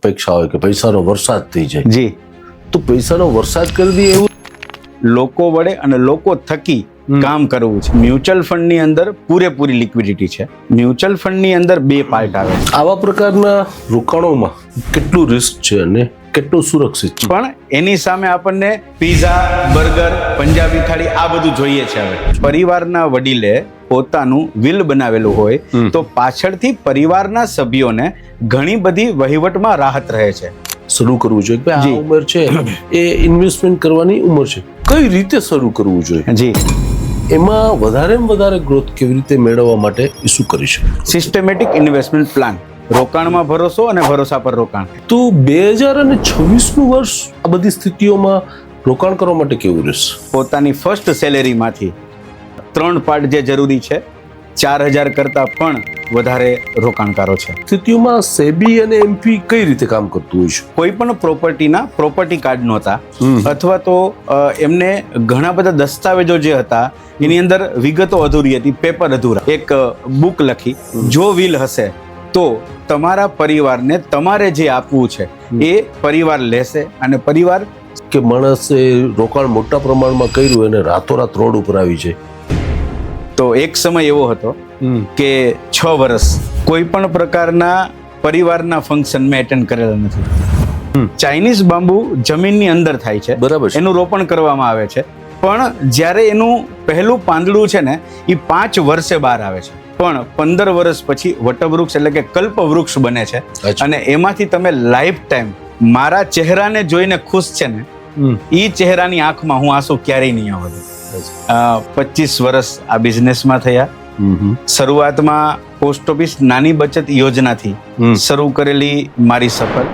અપેક્ષા હોય કે પૈસાનો વરસાદ થઈ જાય, જી, તો પૈસાનો વરસાદ કરી દે એવું લોકો વડે અને લોકો થકી કામ કરવું છે. મ્યુચ્યુઅલ ફંડ ની અંદર પૂરેપૂરી લિક્વિડિટી છે. મ્યુચ્યુઅલ ફંડ ની અંદર બે પાર્ટ આવે છે, આવા પ્રકારના રોકાણોમાં કેટલું રિસ્ક છે અને કેટલું સુરક્ષિત છે? પણ એની સામે આપણને પીઝા, બર્ગર, પંજાબી થાળી આ બધું જોઈએ છે. હવે પરિવારના વડીલે પોતાનું વિલ બનાવેલું હોય તો પાછળથી પરિવારના સભ્યોને ઘણી બધી વહીવટમાં રાહત રહે છે. શરૂ કરવું જોઈએ કે આ જી. ઉંમર છે એ ઇન્વેસ્ટમેન્ટ કરવાની ઉંમર છે, કઈ રીતે શરૂ કરવું જોઈએ, જી, એમાં વધારેમાં વધારે ગ્રોથ કેવી રીતે મેળવવા માટે એ શું કરી શકે? સિસ્ટમેટિક ઇન્વેસ્ટમેન્ટ પ્લાન, રોકાણમાં ભરોસો અને ભરોસા પર રોકાણ. તો 2026નું વર્ષ આ બધી સ્થિતિઓમાં રોકાણ કરવા માટે કેવું રહેશે? પોતાની ફર્સ્ટ સેલેરીમાંથી 3 પાર્ટ જે જરૂરી છે, 4,000 કરતાં પણ વધારે રોકાણકારો છે. સ્થિતિઓમાં સેબી અને એમપી કઈ રીતે કામ કરતું હોય છે? કોઈ પણ પ્રોપર્ટીના પ્રોપર્ટી કાર્ડ નહોતા, અથવા તો એમને ઘણા બધા દસ્તાવેજો જે હતા એની અંદર વિગતો અધૂરી હતી, પેપર અધૂરા. એક બુક લખી, જો વિલ હશે તો તમારા પરિવારને તમારે જે આપવું છે એ પરિવાર લેશે, અને પરિવાર કે માણસે રોકાણ મોટા પ્રમાણમાં કર્યું અને રાતોરાત રોડ ઉપર આવી જાય. તો એક સમય એવો હતો કે 6 વર્ષ કોઈ પણ પ્રકારના પરિવારના ફંક્શન મેં એટેન્ડ કરેલા નથી. ચાઇનીઝ બાંબુ જમીનની અંદર થાય છે, બરાબર છે. એનું રોપણ કરવામાં આવે છે, પણ જ્યારે એનું પહેલું પાંદડું છે ને એ 5 વર્ષે બહાર આવે છે, પણ 15 વર્ષ પછી વટવૃક્ષ એટલે કે કલ્પ વૃક્ષ બને છે. અચ્છા. અને એમાંથી તમે લાઈફ ટાઈમ મારા ચહેરાને જોઈને ખુશ છે ને, એ ચહેરાની આંખમાં હું આંસુ ક્યારેય નહીં આવવા. 25 વર્ષ આ બિઝનેસમાં થયા. શરૂઆતમાં પોસ્ટ ઓફિસ નાની બચત યોજનાથી શરૂ કરેલી મારી સફર